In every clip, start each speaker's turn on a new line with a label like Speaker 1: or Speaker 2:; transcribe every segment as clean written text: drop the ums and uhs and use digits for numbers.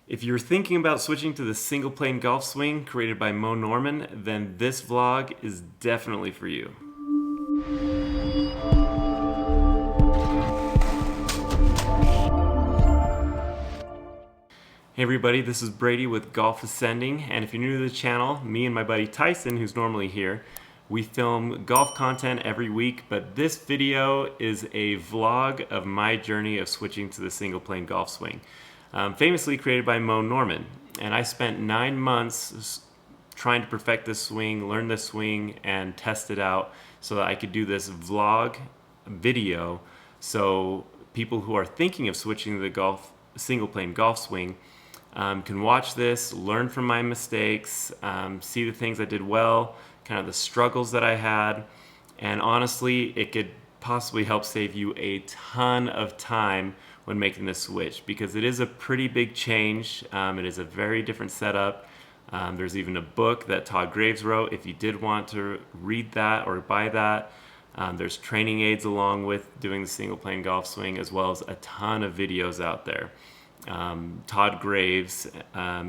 Speaker 1: If you're thinking about switching to the single plane golf swing created by Moe Norman, then this vlog is definitely for you. Hey everybody, this is Brady with Golf Ascending, and if you're new to the channel, me and my buddy Tyson, who's normally here, we film golf content every week, but this video is a vlog of my journey of switching to the single plane golf swing. Famously created by Moe Norman, and I spent 9 months trying to perfect this swing, learn this swing, and test it out so that I could do this vlog video so people who are thinking of switching to the single plane golf swing can watch this, learn from my mistakes, see the things I did well, kind of the struggles that I had, and honestly, it could possibly help save you a ton of time when making the switch, because it is a pretty big change. It is a very different setup. There's even a book that Todd Graves wrote if you did want to read that or buy that. There's training aids along with doing the single plane golf swing, as well as a ton of videos out there. Todd Graves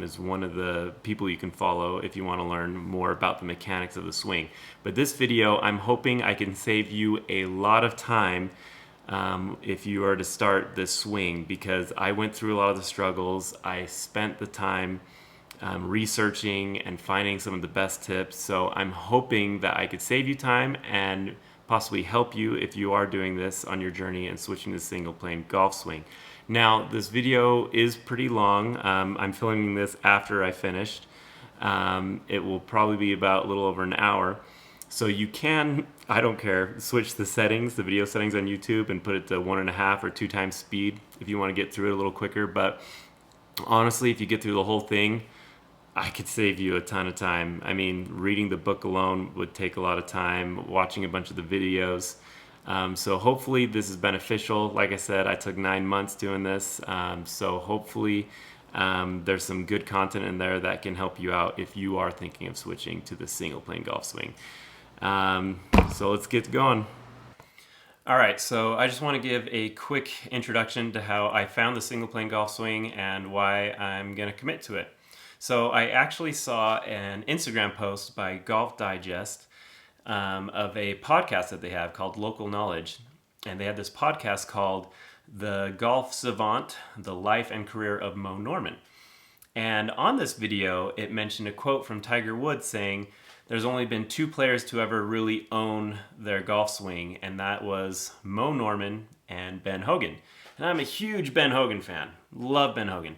Speaker 1: is one of the people you can follow if you want to learn more about the mechanics of the swing. But this video, I'm hoping I can save you a lot of time if you are to start this swing, because I went through a lot of the struggles. I spent the time researching and finding some of the best tips. So I'm hoping that I could save you time and possibly help you if you are doing this on your journey and switching to single plane golf swing. Now, this video is pretty long. I'm filming this after I finished. It will probably be about a little over an hour. So you can, I don't care, switch the settings, the video settings on YouTube, and put it to 1.5 or 2 times speed if you want to get through it a little quicker. But honestly, if you get through the whole thing, I could save you a ton of time. I mean, reading the book alone would take a lot of time, watching a bunch of the videos. So hopefully this is beneficial. Like I said, I took 9 months doing this. So hopefully there's some good content in there that can help you out if you are thinking of switching to the single plane golf swing. So let's get going. All right, so I just want to give a quick introduction to how I found the single plane golf swing and why I'm going to commit to it. So I actually saw an Instagram post by Golf Digest of a podcast that they have called Local Knowledge. And they had this podcast called The Golf Savant, The Life and Career of Moe Norman. And on this video, it mentioned a quote from Tiger Woods saying, there's only been 2 players to ever really own their golf swing, and that was Moe Norman and Ben Hogan. And I'm a huge Ben Hogan fan. Love Ben Hogan.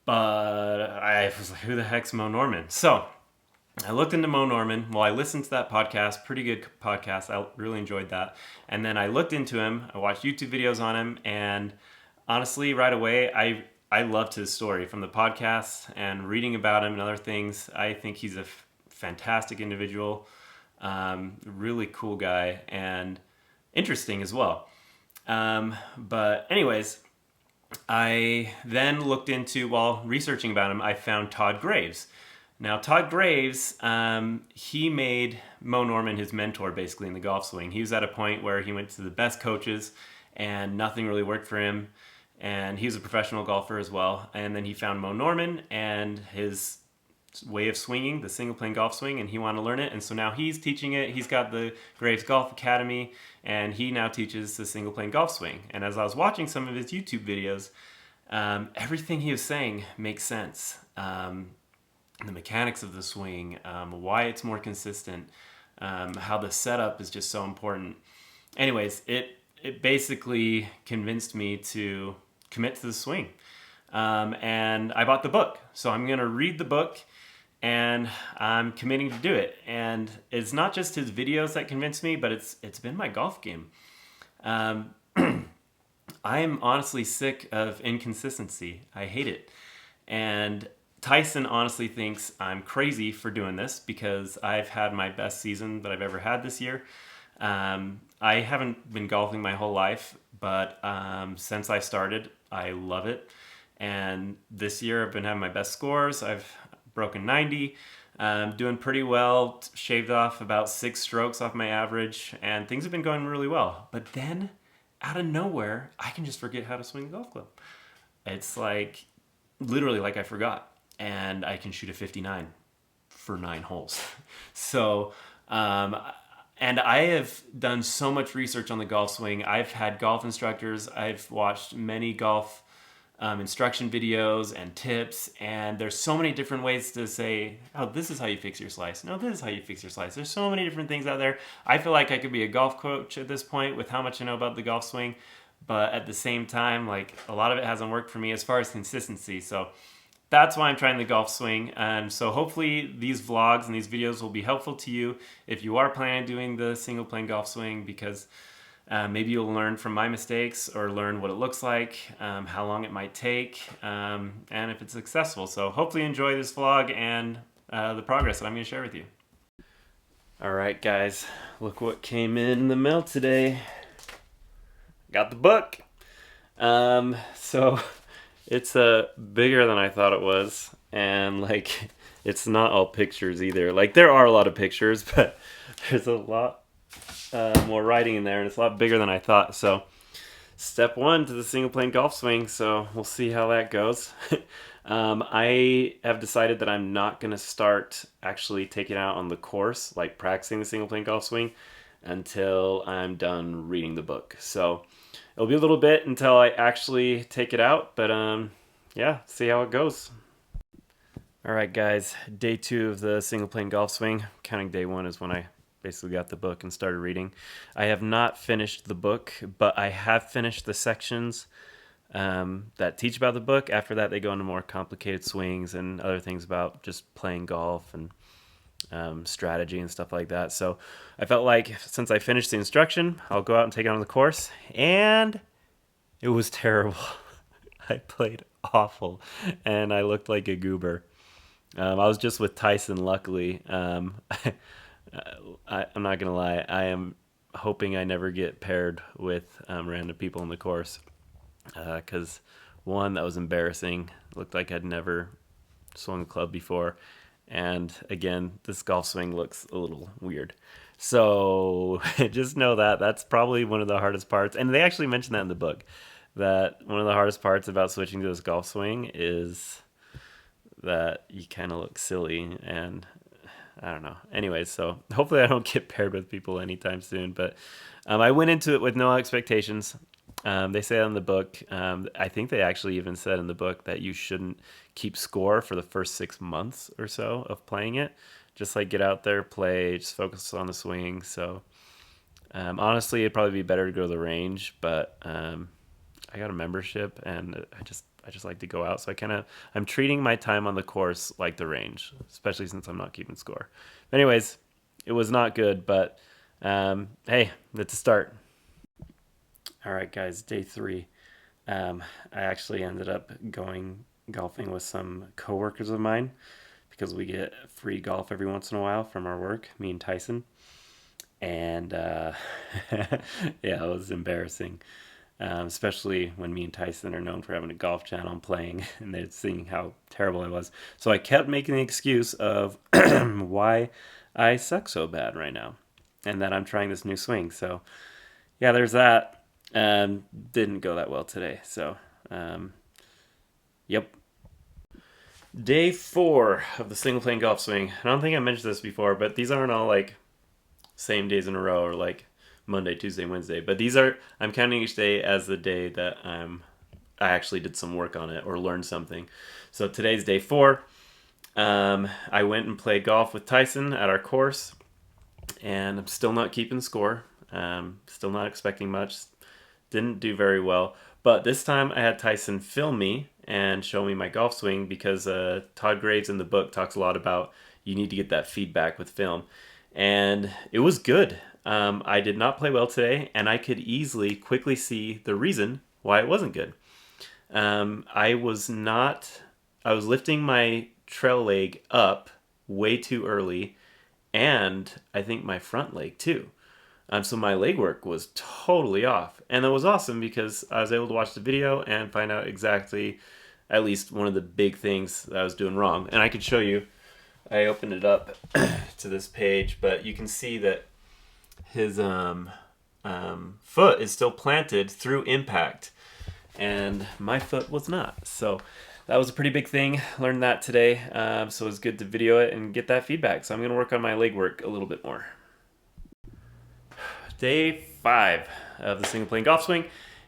Speaker 1: But I was like, who the heck's Moe Norman? So I looked into Moe Norman. Well, I listened to that podcast, pretty good podcast. I really enjoyed that. And then I looked into him. I watched YouTube videos on him. And honestly, right away, I loved his story from the podcast and reading about him and other things. I think he's a fantastic individual, really cool guy, and interesting as well. But anyways, I then looked into, while researching about him, I found Todd Graves. Now, Todd Graves, he made Moe Norman his mentor, basically, in the golf swing. He was at a point where he went to the best coaches, and nothing really worked for him. And he was a professional golfer as well. And then he found Moe Norman and his way of swinging, the single plane golf swing, and he wanted to learn it. And so now he's teaching it. He's got the Graves Golf Academy, and he now teaches the single plane golf swing. And as I was watching some of his YouTube videos, everything he was saying makes sense. The mechanics of the swing, why it's more consistent, how the setup is just so important. Anyways, it basically convinced me to commit to the swing. And I bought the book. So I'm going to read the book, and I'm committing to do it. And it's not just his videos that convinced me, but it's been my golf game. I am honestly sick of inconsistency. I hate it. And Tyson honestly thinks I'm crazy for doing this, because I've had my best season that I've ever had this year. I haven't been golfing my whole life, but since I started, I love it. And this year I've been having my best scores. I've broken 90, doing pretty well, shaved off about 6 strokes off my average, and things have been going really well. But then, out of nowhere, I can just forget how to swing the golf club. It's like literally like I forgot, and I can shoot a 59 for 9 holes. So, and I have done so much research on the golf swing. I've had golf instructors. I've watched many golf instruction videos and tips, and there's so many different ways to say, oh, this is how you fix your slice. No, this is how you fix your slice. There's so many different things out there. I feel like I could be a golf coach at this point with how much I know about the golf swing, but at the same time, like, a lot of it hasn't worked for me as far as consistency. So that's why I'm trying the golf swing. And so hopefully these vlogs and these videos will be helpful to you if you are planning on doing the single plane golf swing, because maybe you'll learn from my mistakes or learn what it looks like, how long it might take, and if it's successful. So hopefully you enjoy this vlog and the progress that I'm going to share with you. All right, guys, look what came in the mail today. Got the book. So it's bigger than I thought it was, and like, it's not all pictures either. Like, there are a lot of pictures, but there's a lot more writing in there, and it's a lot bigger than I thought. So step 1 to the single plane golf swing, so we'll see how that goes. I have decided that I'm not going to start actually taking it out on the course, like practicing the single plane golf swing, until I'm done reading the book. So it'll be a little bit until I actually take it out, but yeah, see how it goes. All right, guys, day 2 of the single plane golf swing. Counting day 1 is when I basically got the book and started reading. I have not finished the book, but I have finished the sections that teach about the book. After that, they go into more complicated swings and other things about just playing golf and strategy and stuff like that. So I felt like since I finished the instruction, I'll go out and take it on the course, and it was terrible. I played awful, and I looked like a goober. I was just with Tyson, luckily. I'm not gonna lie, I am hoping I never get paired with random people on the course, because one, that was embarrassing. It looked like I'd never swung a club before, and again, this golf swing looks a little weird. So just know that that's probably one of the hardest parts, and they actually mentioned that in the book, that one of the hardest parts about switching to this golf swing is that you kind of look silly, and I don't know. Anyways, so hopefully I don't get paired with people anytime soon, but I went into it with no expectations. They say in the book, I think they actually even said in the book that you shouldn't keep score for the first 6 months or so of playing it. Just like get out there, play, just focus on the swing. So honestly, it'd probably be better to go to the range, but I got a membership, and I just like to go out. So I'm treating my time on the course like the range, especially since I'm not keeping score. But anyways, it was not good, but hey, that's a start. All right, guys, day 3. I actually ended up going golfing with some coworkers of mine because we get free golf every once in a while from our work, me and Tyson. And yeah, it was embarrassing. Especially when me and Tyson are known for having a golf channel and playing, and they're seeing how terrible I was. So I kept making the excuse of why I suck so bad right now, and that I'm trying this new swing. So yeah, there's that. Didn't go that well today. So yep. Day 4 of the single plane golf swing. I don't think I mentioned this before, but these aren't all like same days in a row, or like Monday, Tuesday, Wednesday, but I'm counting each day as the day that I actually did some work on it or learned something. So today's day 4. I went and played golf with Tyson at our course, and I'm still not keeping score. Still not expecting much. Didn't do very well, but this time I had Tyson film me and show me my golf swing, because Todd Graves in the book talks a lot about you need to get that feedback with film, and it was good. I did not play well today, and I could quickly see the reason why it wasn't good. I was lifting my trail leg up way too early, and I think my front leg too. So my leg work was totally off, and that was awesome because I was able to watch the video and find out exactly at least one of the big things that I was doing wrong. And I could show you. I opened it up to this page, but you can see that his foot is still planted through impact, and my foot was not. So that was a pretty big thing. Learned that today, so it's good to video it and get that feedback. So I'm gonna work on my leg work a little bit more. Day 5 of the single plane golf swing,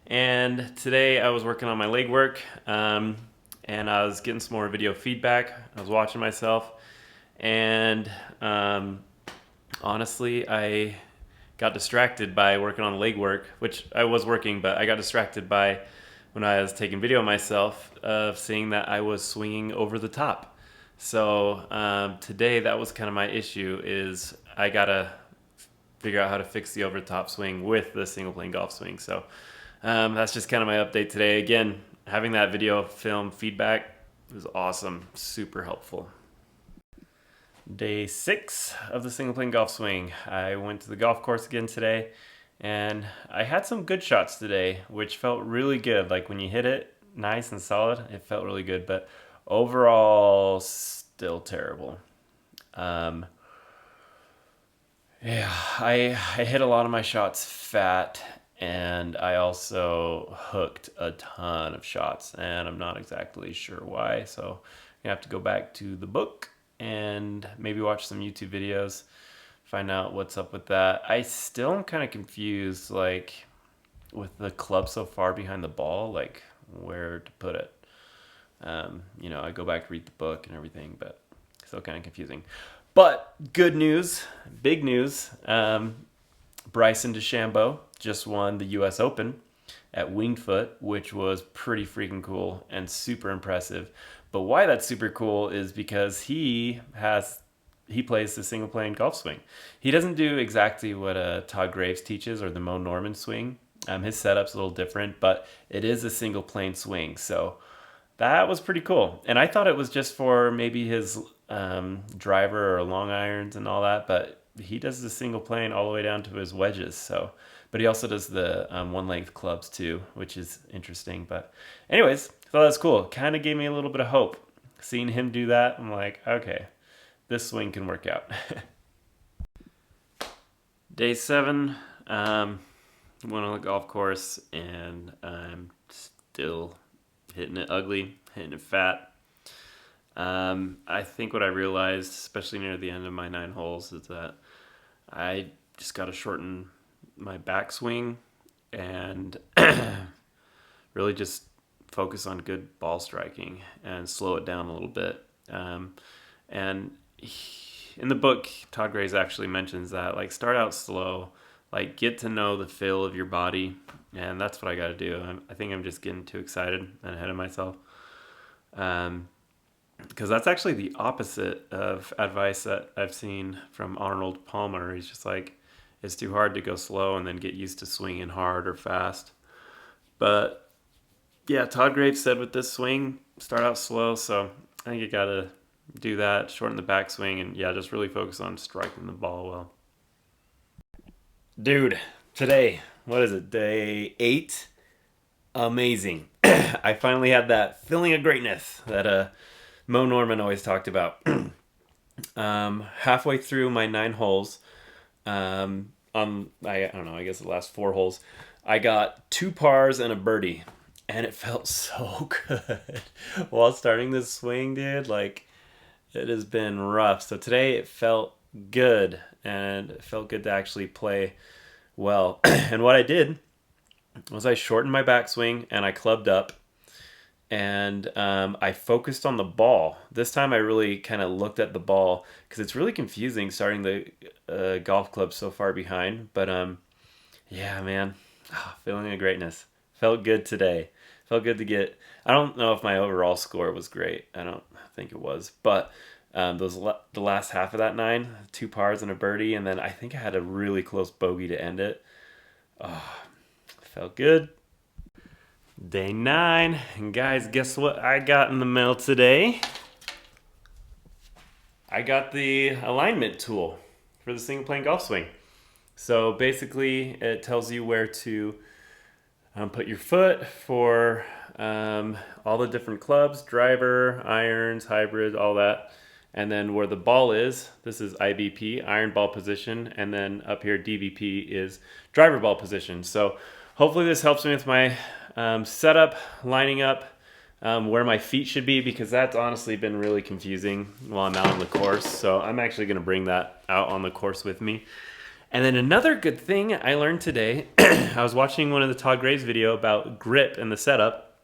Speaker 1: and today I was working on my leg work, and I was getting some more video feedback. I was watching myself, and honestly, I got distracted by working on leg work, which I was working, but I got distracted by when I was taking video of myself of seeing that I was swinging over the top. So today that was kind of my issue, is I gotta figure out how to fix the over the top swing with the single plane golf swing. So that's just kind of my update today. Again, having that video film feedback was awesome, super helpful. Day 6 of the single plane golf swing. I went to the golf course again today, and I had some good shots today, which felt really good. Like when you hit it nice and solid, it felt really good, but overall still terrible. Yeah, I hit a lot of my shots fat, and I also hooked a ton of shots, and I'm not exactly sure why, so I'm gonna have to go back to the book and maybe watch some YouTube videos, find out what's up with that. I still am kind of confused, like, with the club so far behind the ball, like, where to put it. I go back, read the book and everything, but still kind of confusing. But good news, big news, Bryson DeChambeau just won the US Open at Winged Foot, which was pretty freaking cool and super impressive. But why that's super cool is because he plays the single plane golf swing. He doesn't do exactly what Todd Graves teaches, or the Moe Norman swing. His setup's a little different, but it is a single plane swing. So that was pretty cool. And I thought it was just for maybe his driver or long irons and all that, but he does the single plane all the way down to his wedges. So, but he also does the one length clubs too, which is interesting. But anyways, so that's cool. Kind of gave me a little bit of hope. Seeing him do that, I'm like, okay, this swing can work out. Day 7, went on the golf course, and I'm still hitting it ugly, hitting it fat. I think what I realized, especially near the end of my 9 holes, is that I just got to shorten my backswing and really just focus on good ball striking and slow it down a little bit. In the book, Todd Graves actually mentions that, like, start out slow, like, get to know the feel of your body, and that's what I got to do. I think I'm just getting too excited and ahead of myself. Because that's actually the opposite of advice that I've seen from Arnold Palmer. He's just like, it's too hard to go slow and then get used to swinging hard or fast. But yeah, Todd Graves said with this swing, start out slow. So I think you got to do that, shorten the backswing, and yeah, just really focus on striking the ball well. Dude, today, what is it, day 8? Amazing. I finally had that feeling of greatness that Moe Norman always talked about. Halfway through my 9 holes, I don't know, I guess the last 4 holes, I got 2 pars and a birdie, and it felt so good. While starting this swing, dude, like, it has been rough. So today it felt good, and it felt good to actually play well. And what I did was I shortened my backswing and I clubbed up, and I focused on the ball. This time I really kind of looked at the ball, because it's really confusing starting the golf club so far behind. But yeah, man, feeling of greatness. Felt good today. Felt good to get, I don't know if my overall score was great. I don't think it was. But the last half of that 9, 2 pars and a birdie, and then I think I had a really close bogey to end it. Oh, felt good. Day 9, and guys, guess what I got in the mail today? I got the alignment tool for the single plane golf swing. So basically, it tells you where to put your foot for all the different clubs, driver, irons, hybrids, all that. And then where the ball is, this is IBP, iron ball position, and then up here DBP is driver ball position. So hopefully this helps me with my setup, lining up where my feet should be, because that's honestly been really confusing while I'm out on the course. So I'm actually going to bring that out on the course with me. And then another good thing I learned today, I was watching one of the Todd Graves video about grip and the setup,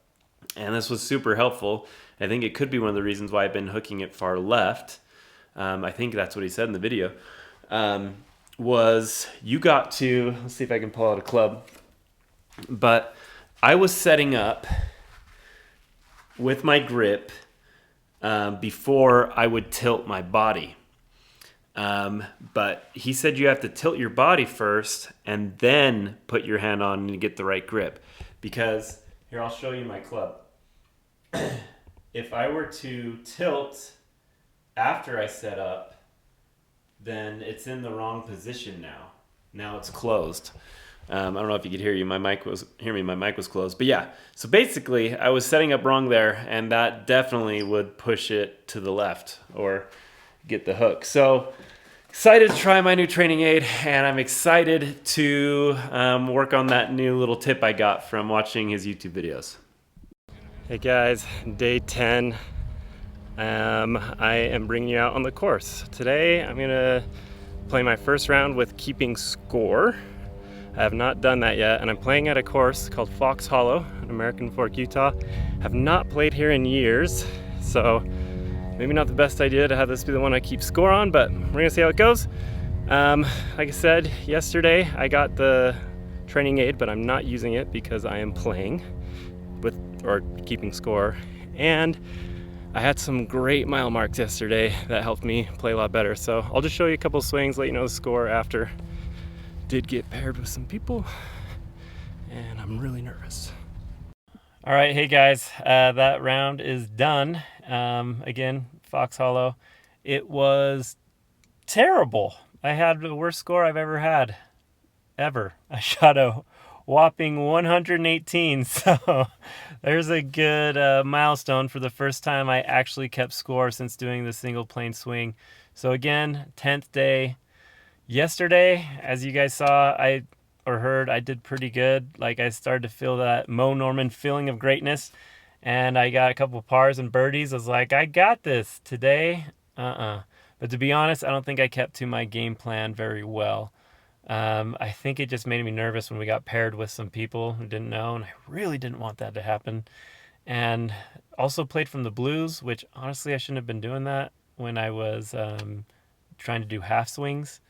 Speaker 1: and this was super helpful. I think it could be one of the reasons why I've been hooking it far left. I think that's what he said in the video. Was you got to, let's see if I can pull out a club, but I was setting up with my grip before I would tilt my body. But he said you have to tilt your body first and then put your hand on and get the right grip. Because, here, I'll show you my club. If I were to tilt after I set up, then it's in the wrong position now. Now it's closed. I don't know if you could hear me. My mic was closed. But yeah, so basically I was setting up wrong there, and that definitely would push it to the left or get the hook. So excited to try my new training aid, and I'm excited to work on that new little tip I got from watching his YouTube videos. Hey guys, day 10. I am bringing you out on the course. Today I'm gonna play my first round with keeping score. I have not done that yet, and I'm playing at a course called Fox Hollow in American Fork, Utah. Have not played here in years, so maybe not the best idea to have this be the one I keep score on, but we're gonna see how it goes. Like I said yesterday, I got the training aid, but I'm not using it because I am playing with, or keeping score, and I had some great mile marks yesterday that helped me play a lot better. So I'll just show you a couple swings, let you know the score after. Did get paired with some people, and I'm really nervous. All right, hey guys, that round is done. Again, Fox Hollow. It was terrible. I had the worst score I've ever had, ever. I shot a whopping 118, so there's a good milestone for the first time I actually kept score since doing the single plane swing. So again, 10th day. Yesterday, as you guys saw, or heard, I did pretty good. Like, I started to feel that Moe Norman feeling of greatness, and I got a couple pars and birdies. I was like, I got this. Today, But to be honest, I don't think I kept to my game plan very well. I think it just made me nervous when we got paired with some people who didn't know, and I really didn't want that to happen. And also played from the blues, which honestly I shouldn't have been doing that when I was trying to do half swings.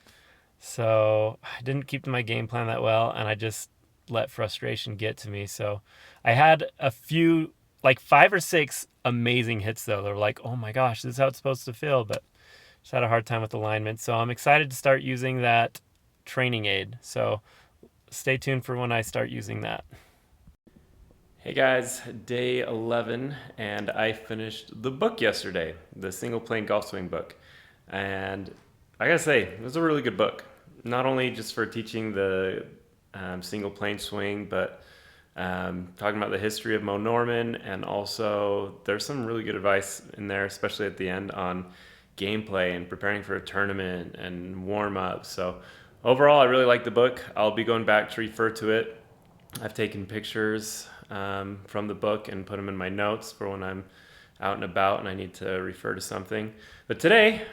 Speaker 1: So I didn't keep to my game plan that well, and I just let frustration get to me. So I had a few, like 5 or 6 amazing hits though. They're like, oh my gosh, this is how it's supposed to feel, but just had a hard time with alignment. So I'm excited to start using that training aid. So stay tuned for when I start using that. Hey guys, day 11, and I finished the book yesterday, the Single Plane Golf Swing book. And I gotta say, it was a really good book. Not only just for teaching the single plane swing, but talking about the history of Moe Norman, and also there's some really good advice in there, especially at the end on gameplay and preparing for a tournament and warm-up. So overall, I really like the book. I'll be going back to refer to it. I've taken pictures from the book and put them in my notes for when I'm out and about and I need to refer to something. But today,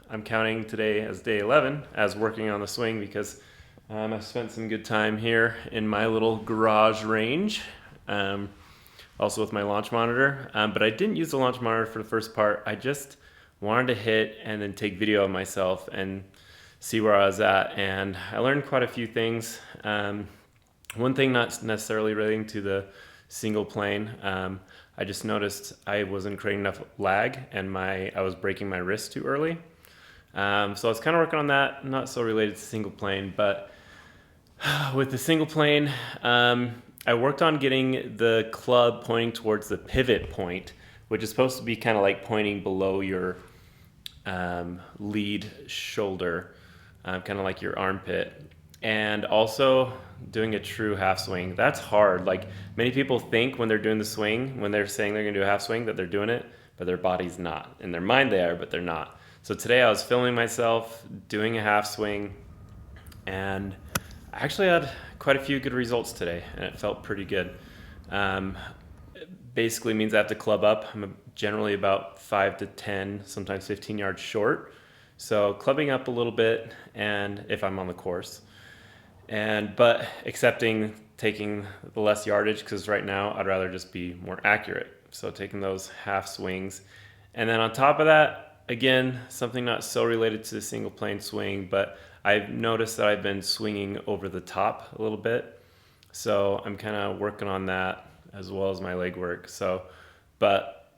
Speaker 1: I'm counting today as day 11 as working on the swing, because I've spent some good time here in my little garage range, also with my launch monitor. But I didn't use the launch monitor for the first part. I just wanted to hit and then take video of myself and see where I was at. And I learned quite a few things. One thing not necessarily relating to the single plane, I just noticed I wasn't creating enough lag, and I was breaking my wrist too early. So I was kind of working on that, not so related to single plane, but with the single plane, I worked on getting the club pointing towards the pivot point, which is supposed to be kind of like pointing below your lead shoulder, kind of like your armpit. And also doing a true half swing. That's hard. Like, many people think when they're doing the swing, when they're saying they're gonna do a half swing, that they're doing it, but their body's not. In their mind they are, but they're not. So today I was filming myself doing a half swing, and I actually had quite a few good results today, and it felt pretty good. basically means I have to club up. I'm generally about 5 to 10, sometimes 15 yards short. So clubbing up a little bit, and if I'm on the course, but accepting taking the less yardage, because right now I'd rather just be more accurate. So taking those half swings. And then on top of that, again, something not so related to the single plane swing, but I've noticed that I've been swinging over the top a little bit. So I'm kind of working on that as well as my leg work. But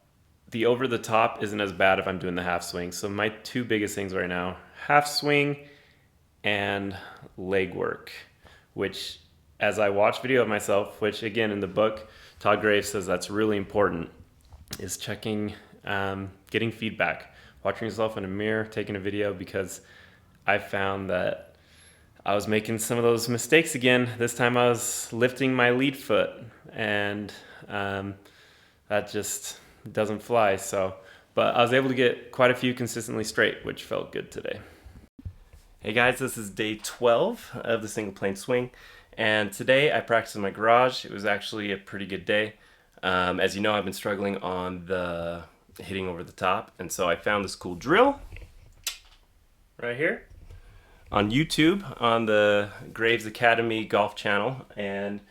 Speaker 1: the over the top isn't as bad if I'm doing the half swing. So my two biggest things right now, half swing and leg work, which as I watch video of myself, which again in the book, Todd Graves says that's really important, is checking, getting feedback, watching yourself in a mirror, taking a video, because I found that I was making some of those mistakes again. This time I was lifting my lead foot, and that just doesn't fly. But I was able to get quite a few consistently straight, which felt good today. Hey guys, this is day 12 of the single plane swing, and today I practiced in my garage. It was actually a pretty good day. As you know, I've been struggling on the hitting over the top, and so I found this cool drill right here on YouTube on the Graves Academy golf channel, and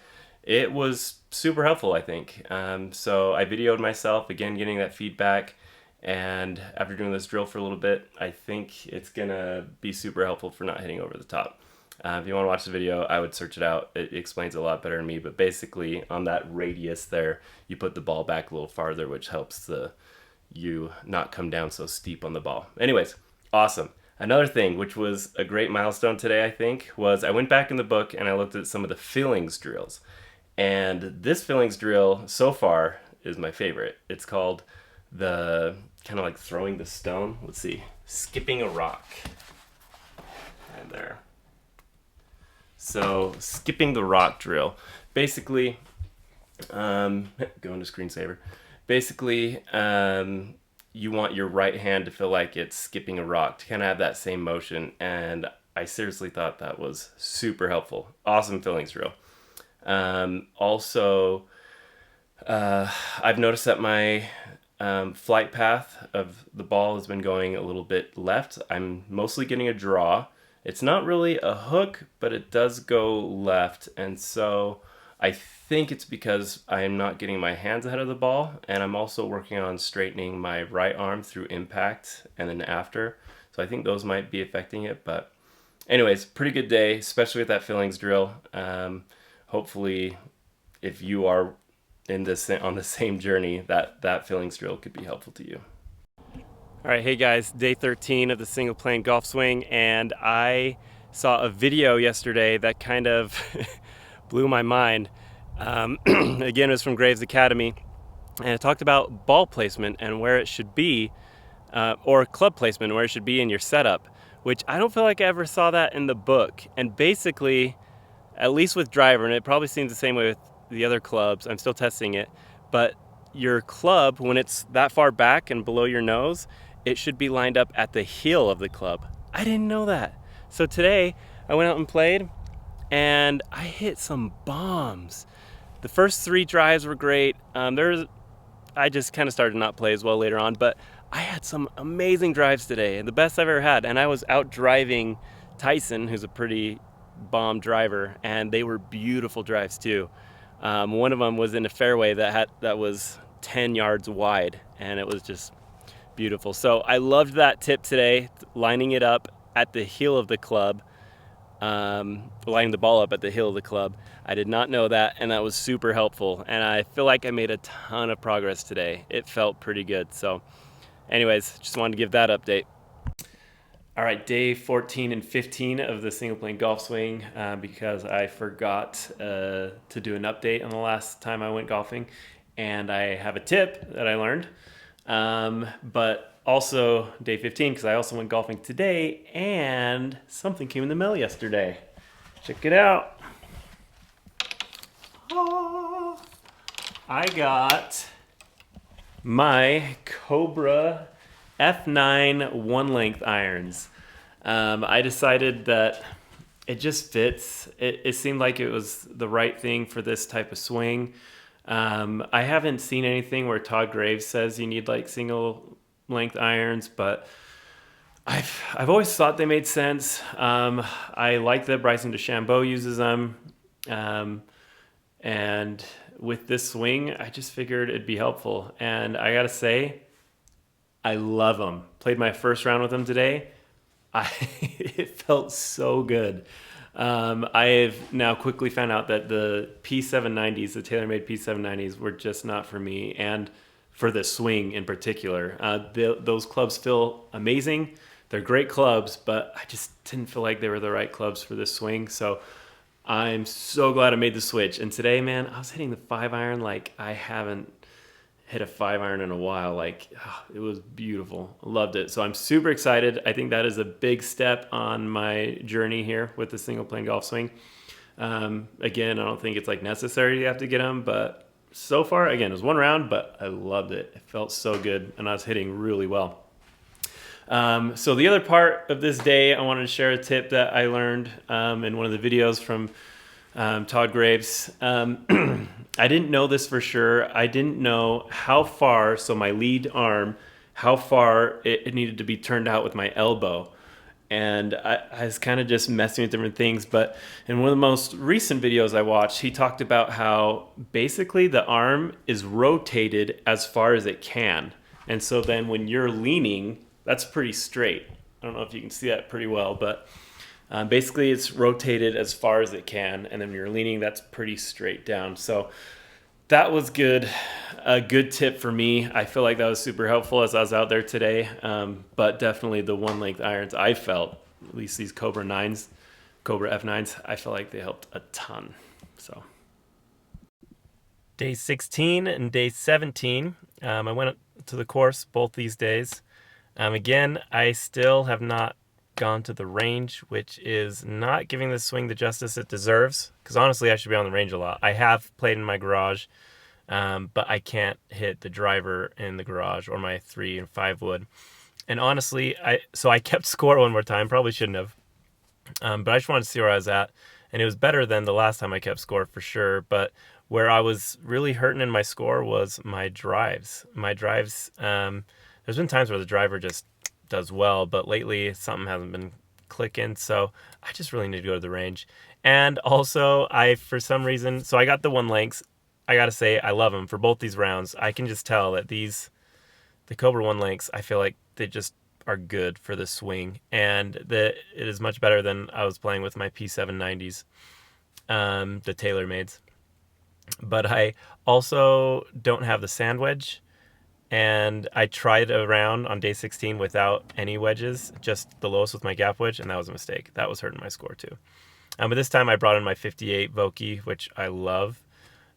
Speaker 1: it was super helpful, I think. So I videoed myself, again getting that feedback, and after doing this drill for a little bit, I think it's gonna be super helpful for not hitting over the top. If you want to watch the video, I would search it out. It explains it a lot better than me, but basically on that radius there, you put the ball back a little farther, which helps you not come down so steep on the ball. Anyways, awesome. Another thing, which was a great milestone today, I think, was I went back in the book and I looked at some of the fillings drills. And this fillings drill so far is my favorite. It's called the kind of like throwing the stone. Let's see, skipping a rock. Right there. So skipping the rock drill. Basically, go into screensaver. Basically, you want your right hand to feel like it's skipping a rock, to kind of have that same motion. And I seriously thought that was super helpful. Awesome fillings drill. Also, I've noticed that my flight path of the ball has been going a little bit left. I'm mostly getting a draw. It's not really a hook, but it does go left. And so I think it's because I'm not getting my hands ahead of the ball, and I'm also working on straightening my right arm through impact and then after. So I think those might be affecting it. But anyways, pretty good day, especially with that fillings drill. Hopefully, if you are on the same journey, that fillings drill could be helpful to you. All right, hey guys, day 13 of the single plane golf swing, and I saw a video yesterday that kind of blew my mind. Again, it was from Graves Academy, and it talked about ball placement and where it should be, or club placement, where it should be in your setup, which I don't feel like I ever saw that in the book. And basically, at least with driver, and it probably seems the same way with the other clubs, I'm still testing it, but your club, when it's that far back and below your nose, it should be lined up at the heel of the club. I didn't know that. So today I went out and played, and I hit some bombs. The first 3 drives were great. I just kind of started to not play as well later on, but I had some amazing drives today, and the best I've ever had. And I was out driving Tyson, who's a pretty bomb driver, and they were beautiful drives too. One of them was in a fairway that was 10 yards wide, and it was just beautiful. So I loved that tip today, lining it up at the heel of the club, lining the ball up at the heel of the club. I did not know that, and that was super helpful, and I feel like I made a ton of progress today. It felt pretty good. So anyways, just wanted to give that update. All right, day 14 and 15 of the single plane golf swing, because I forgot to do an update on the last time I went golfing, and I have a tip that I learned. But also day 15, because I also went golfing today, and something came in the mail yesterday. Check it out. Oh, I got my Cobra F9 one-length irons. I decided that it just fits. It seemed like it was the right thing for this type of swing. I haven't seen anything where Todd Graves says you need like single length irons, but I've always thought they made sense. I like that Bryson DeChambeau uses them, um, and with this swing, I just figured it'd be helpful. And I gotta say, I love them. Played my first round with them today. It felt so good. I have now quickly found out that the P790s, the TaylorMade P790s, were just not for me, and for the swing in particular. Those clubs feel amazing. They're great clubs, but I just didn't feel like they were the right clubs for this swing. So I'm so glad I made the switch. And today, man, I was hitting the 5-iron like I haven't hit a 5-iron in a while. Like, oh, it was beautiful. Loved it. So I'm super excited. I think that is a big step on my journey here with the single plane golf swing. Again, I don't think it's like necessary to have to get them, but so far, again, it was one round, but I loved it. It felt so good, and I was hitting really well. So the other part of this day, I wanted to share a tip that I learned in one of the videos from Todd Graves. I didn't know this for sure. I didn't know how far, so my lead arm, how far it needed to be turned out with my elbow. And I was kind of just messing with different things. But in one of the most recent videos I watched, he talked about how basically the arm is rotated as far as it can. And so then when you're leaning, that's pretty straight. I don't know if you can see that pretty well, but basically it's rotated as far as it can. And then when you're leaning, that's pretty straight down. So that was good. A good tip for me. I feel like that was super helpful as I was out there today. But definitely the one length irons, I felt, at least these Cobra F9s, I felt like they helped a ton. So day 16 and day 17, I went to the course both these days. Again, I still have not gone to the range, which is not giving this swing the justice it deserves, because honestly I should be on the range a lot. I have played in my garage, but I can't hit the driver in the garage or my 3 and 5 wood. And honestly, I kept score one more time, probably shouldn't have, but I just wanted to see where I was at, and it was better than the last time I kept score for sure. But where I was really hurting in my score was my drives. There's been times where the driver just does well, but lately something hasn't been clicking, so I just really need to go to the range. And also, for some reason, so I got the one lengths. I gotta say, I love them for both these rounds. I can just tell that the Cobra one lengths, I feel like they just are good for the swing, and that it is much better than I was playing with my P790s, the TaylorMades. But I also don't have the sand wedge, and I tried a round on day 16 without any wedges, just the lowest with my gap wedge, and that was a mistake. That was hurting my score too. But this time I brought in my 58 Vokey, which I love.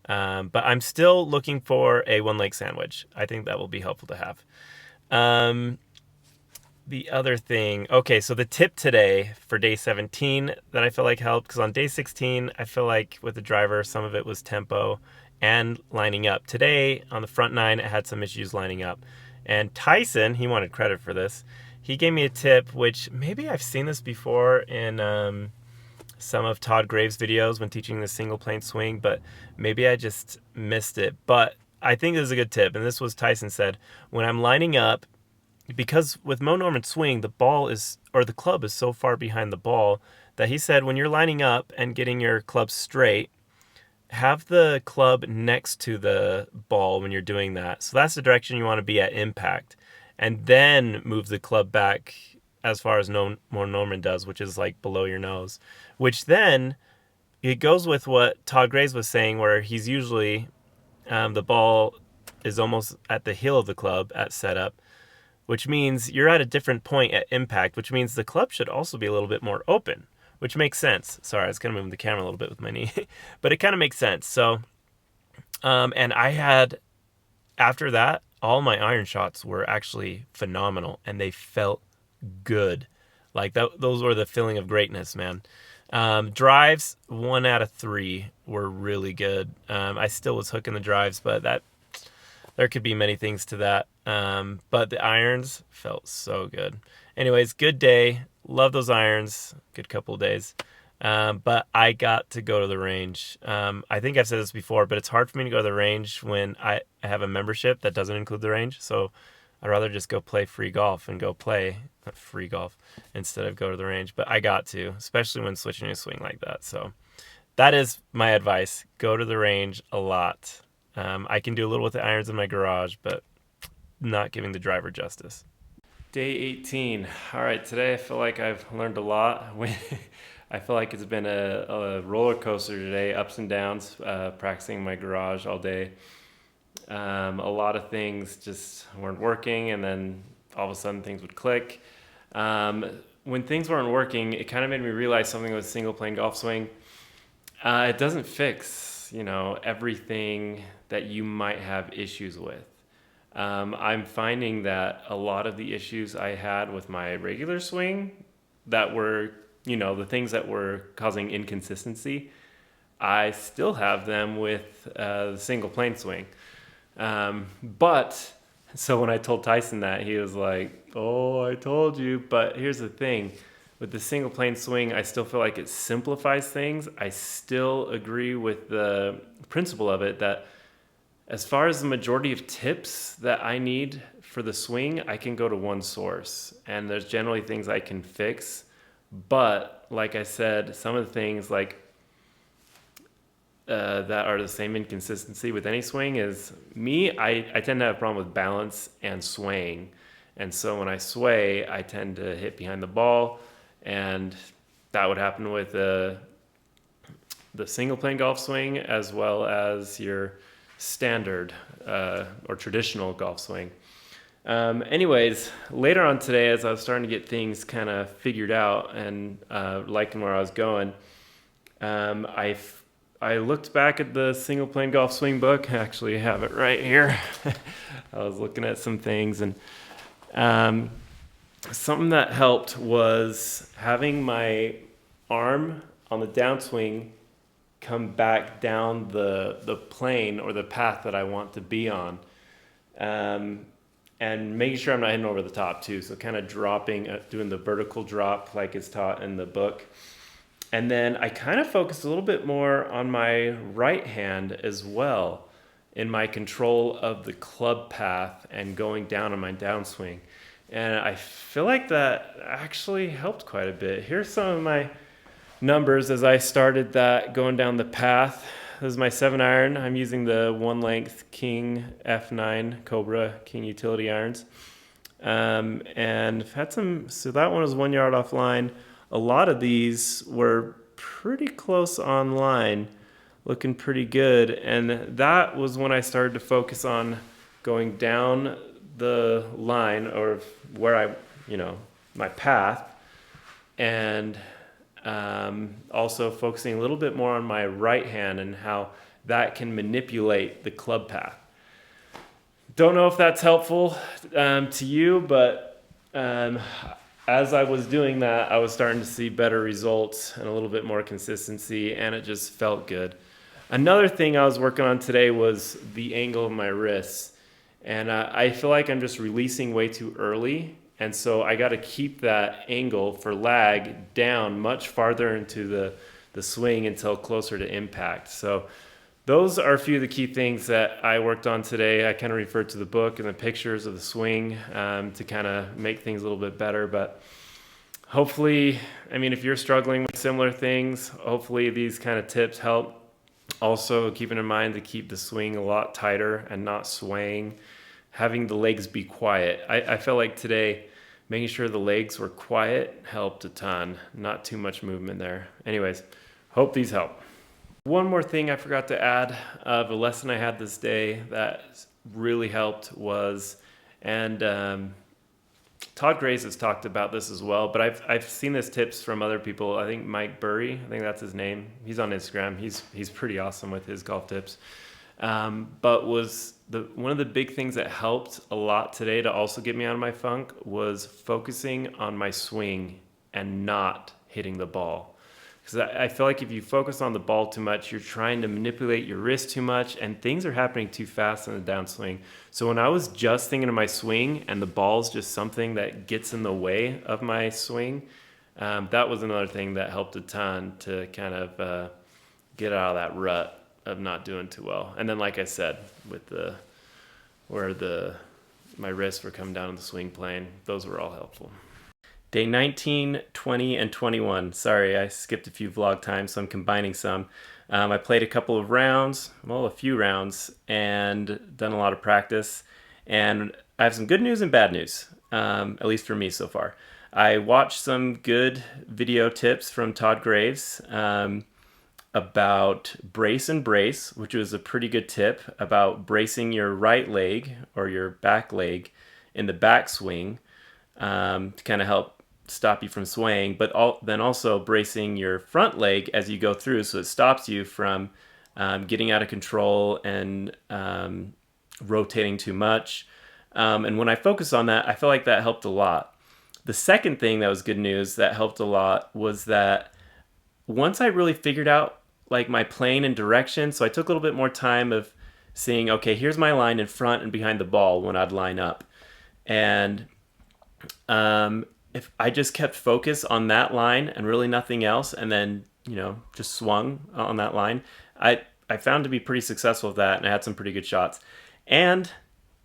Speaker 1: But I'm still looking for a one leg sand wedge. I think that will be helpful to have. The other thing, okay, so the tip today for day 17 that I feel like helped, because on day 16, I feel like with the driver, some of it was tempo and lining up. Today, on the front 9, it had some issues lining up. And Tyson, he wanted credit for this. He gave me a tip, which maybe I've seen this before in some of Todd Graves' videos when teaching the single plane swing, but maybe I just missed it. But I think this is a good tip, and this was Tyson said, when I'm lining up, because with Moe Norman swing, the club is so far behind the ball that he said when you're lining up and getting your club straight, have the club next to the ball when you're doing that. So that's the direction you want to be at impact. And then move the club back as far as Moe Norman does, which is like below your nose. Which then, it goes with what Todd Graves was saying, where he's usually, the ball is almost at the heel of the club at setup, which means you're at a different point at impact, which means the club should also be a little bit more open, which makes sense. Sorry, I was kind of moving the camera a little bit with my knee, but it kind of makes sense. So, and I had, after that, all my iron shots were actually phenomenal, and they felt good. Like those were the feeling of greatness, man. Drives, 1 out of 3 were really good. I still was hooking the drives, but there could be many things to that. But the irons felt so good. Anyways, good day. Love those irons. Good couple of days. But I got to go to the range. I think I've said this before, but it's hard for me to go to the range when I have a membership that doesn't include the range. So I'd rather just go play free golf and go play free golf instead of go to the range. But I got to, especially when switching a swing like that. So that is my advice. Go to the range a lot. I can do a little with the irons in my garage, but not giving the driver justice. Day 18. All right, today I feel like I've learned a lot. I feel like it's been a roller coaster today, ups and downs, practicing in my garage all day. A lot of things just weren't working, and then all of a sudden things would click. When things weren't working, it kind of made me realize something with single plane golf swing. It doesn't fix, everything that you might have issues with. I'm finding that a lot of the issues I had with my regular swing that were, the things that were causing inconsistency, I still have them with the single plane swing. But so when I told Tyson that, he was like, "Oh, I told you." But here's the thing. With the single plane swing, I still feel like it simplifies things. I still agree with the principle of it that as far as the majority of tips that I need for the swing, I can go to one source. And there's generally things I can fix. But like I said, some of the things like that are the same inconsistency with any swing is me. I tend to have a problem with balance and swaying. And so when I sway, I tend to hit behind the ball. And that would happen with the single plane golf swing as well as your standard or traditional golf swing. Anyways, later on today, as I was starting to get things kind of figured out and liking where I was going, I looked back at the single plane golf swing book. I actually have it right here. I was looking at some things, and something that helped was having my arm on the downswing come back down the plane or the path that I want to be on. And making sure I'm not hitting over the top too. So kind of dropping, doing the vertical drop like it's taught in the book. And then I kind of focused a little bit more on my right hand as well in my control of the club path and going down on my downswing. And I feel like that actually helped quite a bit. Here's some of my numbers as I started that going down the path. This is my 7-iron. I'm using the 1-length King F9 Cobra King utility irons. And I've had some, so that one was 1 yard offline. A lot of these were pretty close on line, looking pretty good. And that was when I started to focus on going down the line or where my path, and also focusing a little bit more on my right hand and how that can manipulate the club path. Don't know if that's helpful to you, but as I was doing that, I was starting to see better results and a little bit more consistency, and it just felt good. Another thing I was working on today was the angle of my wrists, and I feel like I'm just releasing way too early. And so I got to keep that angle for lag down much farther into the swing until closer to impact. So those are a few of the key things that I worked on today. I kind of referred to the book and the pictures of the swing to kind of make things a little bit better. But hopefully, if you're struggling with similar things, hopefully these kind of tips help. Also, keeping in mind to keep the swing a lot tighter and not swaying. Having the legs be quiet. I felt like today, making sure the legs were quiet helped a ton. Not too much movement there. Anyways, hope these help. One more thing I forgot to add of a lesson I had this day that really helped was, and Todd Graves has talked about this as well, but I've seen this tips from other people. I think Mike Burry, I think that's his name. He's on Instagram. He's pretty awesome with his golf tips. But was one of the big things that helped a lot today to also get me out of my funk was focusing on my swing and not hitting the ball. Because I feel like if you focus on the ball too much, you're trying to manipulate your wrist too much, and things are happening too fast in the downswing. So when I was just thinking of my swing and the ball's just something that gets in the way of my swing, That was another thing that helped a ton to kind of get out of that rut of not doing too well. And then, like I said, with where my wrists were coming down in the swing plane, those were all helpful. Day 19, 20, and 21. Sorry, I skipped a few vlog times, so I'm combining some. I played a couple of rounds, well, a few rounds, and done a lot of practice. And I have some good news and bad news, at least for me so far. I watched some good video tips from Todd Graves about brace and brace, which was a pretty good tip about bracing your right leg or your back leg in the backswing to kind of help stop you from swaying, but then also bracing your front leg as you go through so it stops you from getting out of control and rotating too much. And when I focus on that, I feel like that helped a lot. The second thing that was good news that helped a lot was that once I really figured out like my plane and direction, so I took a little bit more time of seeing, okay, here's my line in front and behind the ball when I'd line up. And if I just kept focus on that line and really nothing else, and then, just swung on that line, I found to be pretty successful with that, and I had some pretty good shots. And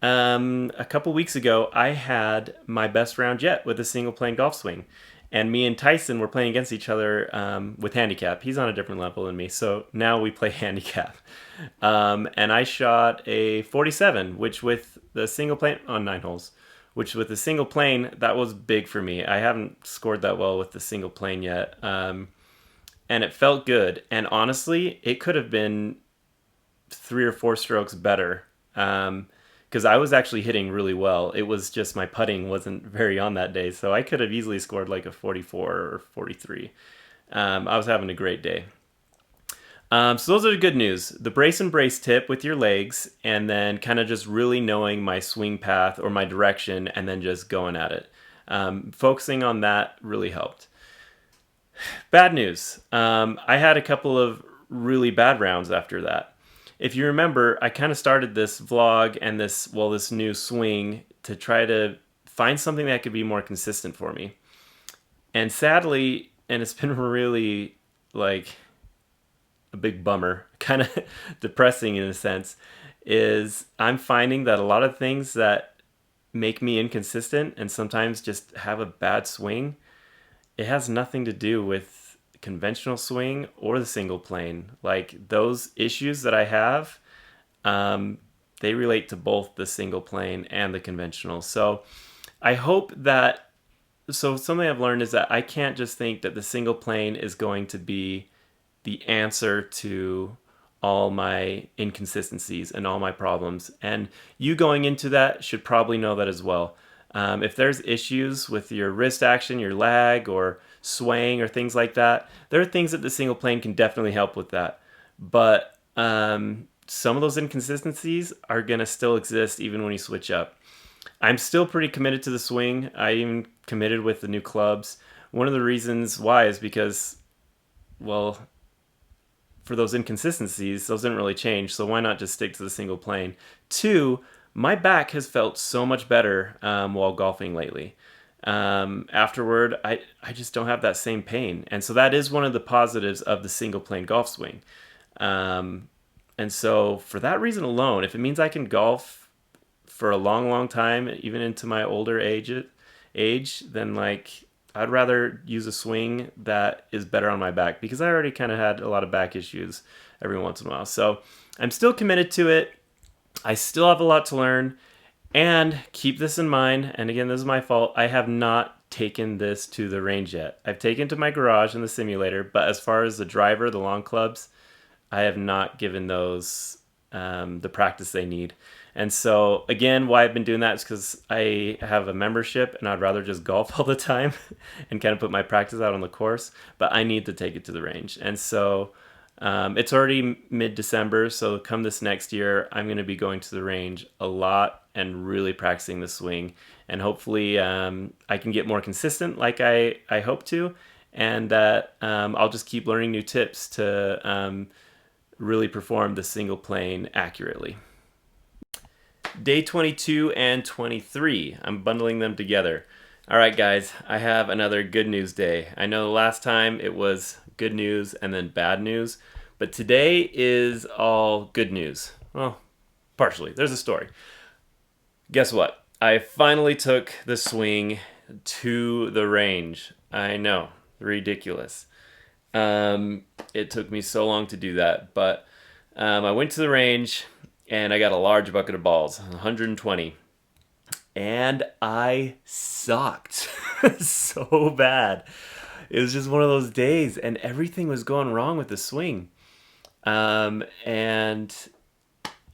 Speaker 1: a couple weeks ago, I had my best round yet with a single plane golf swing. And me and Tyson were playing against each other with handicap. He's on a different level than me, so now we play handicap. And I shot a 47, which with the single plane on 9 holes, which with the single plane, that was big for me. I haven't scored that well with the single plane yet. And it felt good. And honestly, it could have been 3 or 4 strokes better. Because I was actually hitting really well. It was just my putting wasn't very on that day, so I could have easily scored like a 44 or 43. I was having a great day. So those are the good news. The brace and brace tip with your legs, and then kind of just really knowing my swing path or my direction, and then just going at it. Focusing on that really helped. Bad news. I had a couple of really bad rounds after that. If you remember, I kind of started this vlog and this new swing to try to find something that could be more consistent for me. And sadly, and it's been really like a big bummer, kind of depressing in a sense, is I'm finding that a lot of things that make me inconsistent and sometimes just have a bad swing, it has nothing to do with conventional swing or the single plane. Like those issues that I have, they relate to both the single plane and the conventional. So I hope that, so something I've learned is that I can't just think that the single plane is going to be the answer to all my inconsistencies and all my problems. And you going into that should probably know that as well. If there's issues with your wrist action, your lag, or swaying, or things like that, there are things that the single plane can definitely help with that. But some of those inconsistencies are going to still exist even when you switch up. I'm still pretty committed to the swing. I even committed with the new clubs. One of the reasons why is because, well, for those inconsistencies, those didn't really change, so why not just stick to the single plane? 2, my back has felt so much better while golfing lately. Afterward, I just don't have that same pain. And so that is one of the positives of the single plane golf swing. And so for that reason alone, if it means I can golf for a long, long time, even into my older age, then like I'd rather use a swing that is better on my back, because I already kind of had a lot of back issues every once in a while. So I'm still committed to it. I still have a lot to learn, and keep this in mind, and again, this is my fault, I have not taken this to the range yet. I've taken it to my garage in the simulator, but as far as the driver, the long clubs, I have not given those the practice they need. And so again, why I've been doing that is because I have a membership and I'd rather just golf all the time and kind of put my practice out on the course, but I need to take it to the range. And so it's already mid-December, so come this next year, I'm going to be going to the range a lot and really practicing the swing. And hopefully I can get more consistent like I hope to, and that I'll just keep learning new tips to really perform the single plane accurately. Day 22 and 23, I'm bundling them together. All right, guys, I have another good news day. I know the last time it was good news and then bad news, but today is all good news. Well, partially. There's a story. Guess what? I finally took the swing to the range. I know, ridiculous. It took me so long to do that, but I went to the range and I got a large bucket of balls, 120. And I sucked so bad. It was just one of those days, and everything was going wrong with the swing. And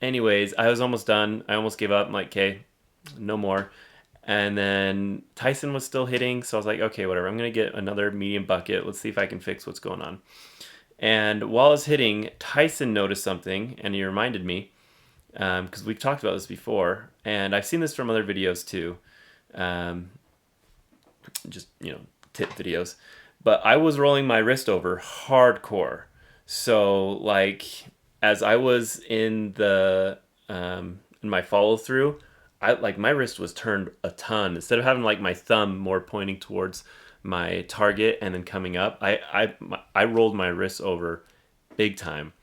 Speaker 1: anyways, I was almost done. I almost gave up. I'm like, okay, no more. And then Tyson was still hitting, so I was like, okay, whatever. I'm gonna get another medium bucket. Let's see if I can fix what's going on. And while I was hitting, Tyson noticed something, and he reminded me because we've talked about this before, and I've seen this from other videos too, just tip videos. But I was rolling my wrist over hardcore, so like as I was in the in my follow through, I like my wrist was turned a ton. Instead of having like my thumb more pointing towards my target and then coming up, I rolled my wrist over big time.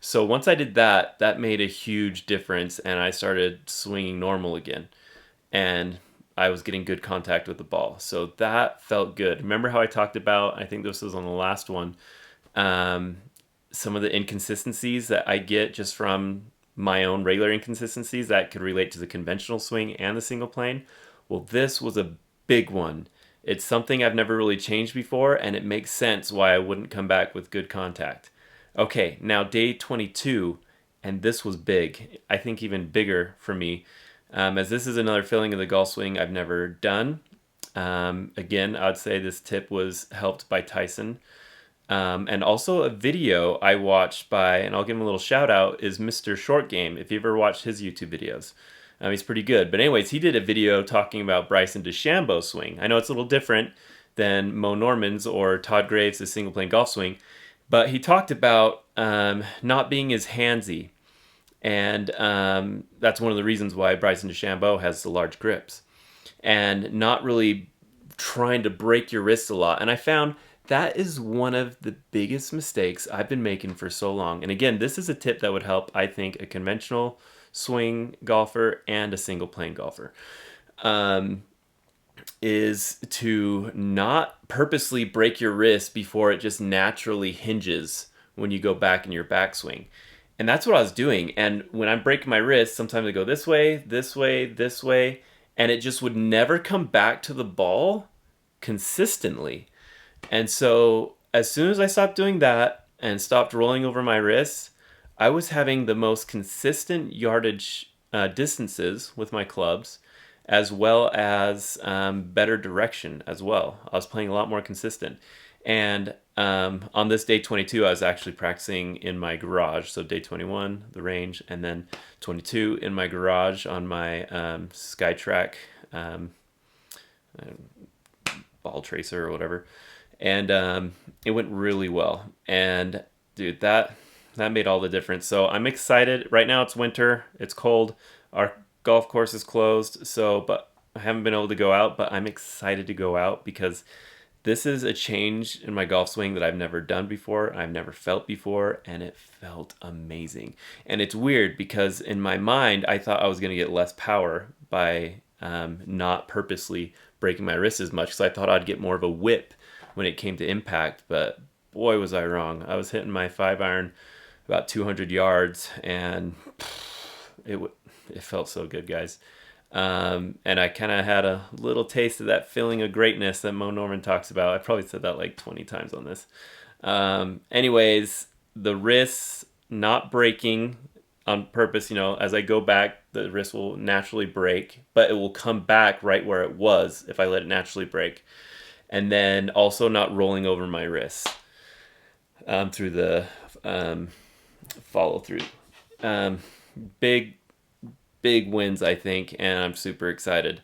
Speaker 1: So once I did that, that made a huge difference, and I started swinging normal again, and I was getting good contact with the ball. So that felt good. Remember how I talked about, I think this was on the last one, some of the inconsistencies that I get just from my own regular inconsistencies that could relate to the conventional swing and the single plane? Well, this was a big one. It's something I've never really changed before, and it makes sense why I wouldn't come back with good contact. Okay, now day 22, and this was big. I think even bigger for me, as this is another filling of the golf swing I've never done. Again, I would say this tip was helped by Tyson. And also a video I watched by, and I'll give him a little shout out, is Mr. Short Game. If you ever watched his YouTube videos, he's pretty good. But anyways, he did a video talking about Bryson DeChambeau's swing. I know it's a little different than Moe Norman's or Todd Graves' single plane golf swing, but he talked about not being as handsy. And that's one of the reasons why Bryson DeChambeau has the large grips. And not really trying to break your wrist a lot. And I found that is one of the biggest mistakes I've been making for so long. And again, this is a tip that would help, I think, a conventional swing golfer and a single plane golfer. Is to not purposely break your wrist before it just naturally hinges when you go back in your backswing. And that's what I was doing. And when I'm breaking my wrist, sometimes I go this way, this way, this way, and it just would never come back to the ball consistently. And so as soon as I stopped doing that and stopped rolling over my wrists, I was having the most consistent yardage distances with my clubs, as well as better direction as well. I was playing a lot more consistent. And on this day 22, I was actually practicing in my garage. So day 21, the range, and then 22 in my garage on my SkyTrack ball tracer or whatever. And it went really well. And dude, that made all the difference. So I'm excited. Right now it's winter. It's cold. Our golf course is closed. So, but I haven't been able to go out, but I'm excited to go out because this is a change in my golf swing that I've never done before. I've never felt before, and it felt amazing. And it's weird because in my mind, I thought I was going to get less power by not purposely breaking my wrist as much because I thought I'd get more of a whip when it came to impact, but boy was I wrong. I was hitting my 5-iron about 200 yards, and it felt so good, guys. And I kind of had a little taste of that feeling of greatness that Moe Norman talks about. I probably said that like 20 times on this. Anyways, the wrists not breaking on purpose, as I go back, the wrist will naturally break, but it will come back right where it was if I let it naturally break. And then also not rolling over my wrists through the follow through. Big wins, I think, and I'm super excited.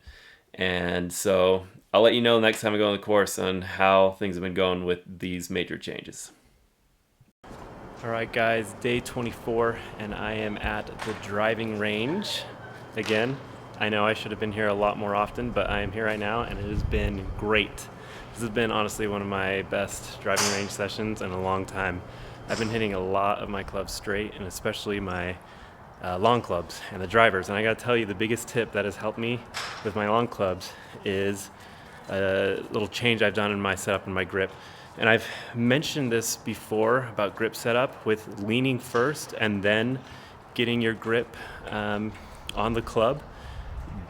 Speaker 1: And so I'll let you know next time I go on the course on how things have been going with these major changes. All right, guys, day 24, and I am at the driving range again. I know I should have been here a lot more often, but I am here right now and it has been great. This has been honestly one of my best driving range sessions in a long time. I've been hitting a lot of my clubs straight, and especially my long clubs and the drivers. And I gotta tell you, the biggest tip that has helped me with my long clubs is a little change I've done in my setup and my grip. And I've mentioned this before about grip setup with leaning first and then getting your grip on the club.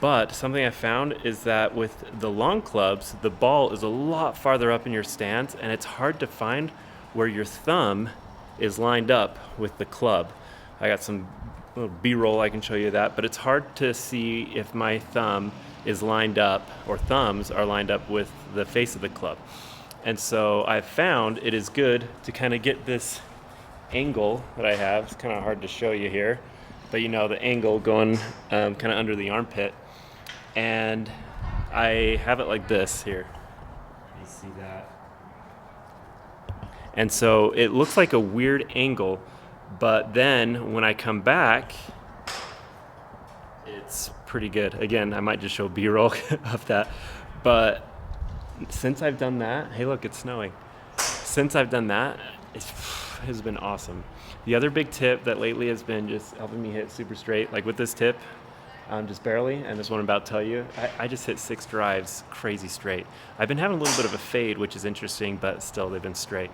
Speaker 1: But something I found is that with the long clubs, the ball is a lot farther up in your stance, and it's hard to find where your thumb is lined up with the club. I got some little B-roll I can show you that, but it's hard to see if my thumb is lined up, or thumbs are lined up with the face of the club. And so I've found it is good to kind of get this angle that I have. It's kind of hard to show you here, but you know, the angle going kind of under the armpit. And I have it like this here. You see that? And so it looks like a weird angle, but then when I come back, it's pretty good. Again, I might just show B-roll of that, but since I've done that, hey look, it's snowing. Since I've done that, it has been awesome. The other big tip that lately has been just helping me hit super straight, like with this tip, just barely, and this one I'm about to tell you, I just hit 6 drives crazy straight. I've been having a little bit of a fade, which is interesting, but still they've been straight.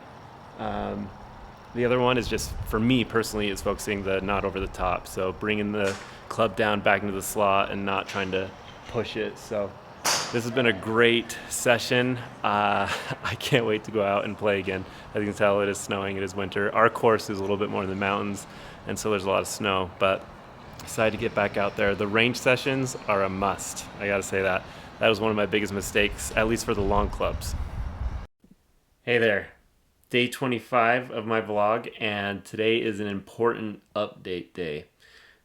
Speaker 1: The other one is just, for me personally, is focusing the not over the top, so bringing the club down back into the slot and not trying to push it. So this has been a great session. I can't wait to go out and play again. As you can tell, it is snowing, it is winter. Our course is a little bit more in the mountains, and so there's a lot of snow, but decided to get back out there. The range sessions are a must. I gotta say that. That was one of my biggest mistakes, at least for the long clubs. Hey there. Day 25 of my vlog, and today is an important update day.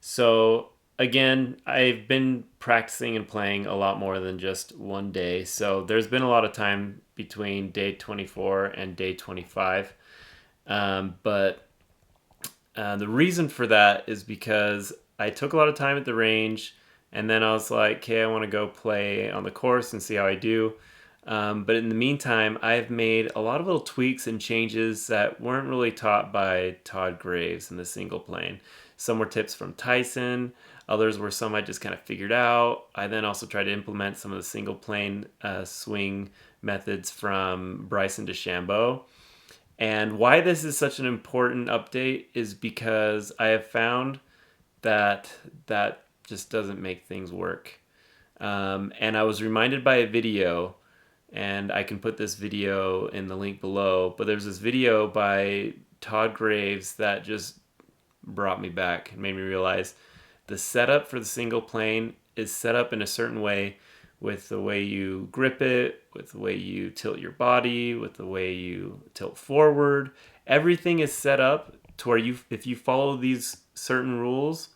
Speaker 1: So again, I've been practicing and playing a lot more than just one day. So there's been a lot of time between day 24 and day 25. But the reason for that is because I took a lot of time at the range, and then I was like, okay, I want to go play on the course and see how I do. But in the meantime, I've made a lot of little tweaks and changes that weren't really taught by Todd Graves in the single plane. Some were tips from Tyson, others were some I just kind of figured out. I then also tried to implement some of the single plane swing methods from Bryson DeChambeau. And why this is such an important update is because I have found that just doesn't make things work. And I was reminded by a video, and I can put this video in the link below, but there's this video by Todd Graves that just brought me back and made me realize the setup for the single plane is set up in a certain way, with the way you grip it, with the way you tilt your body, with the way you tilt forward. Everything is set up to where if you follow these certain rules,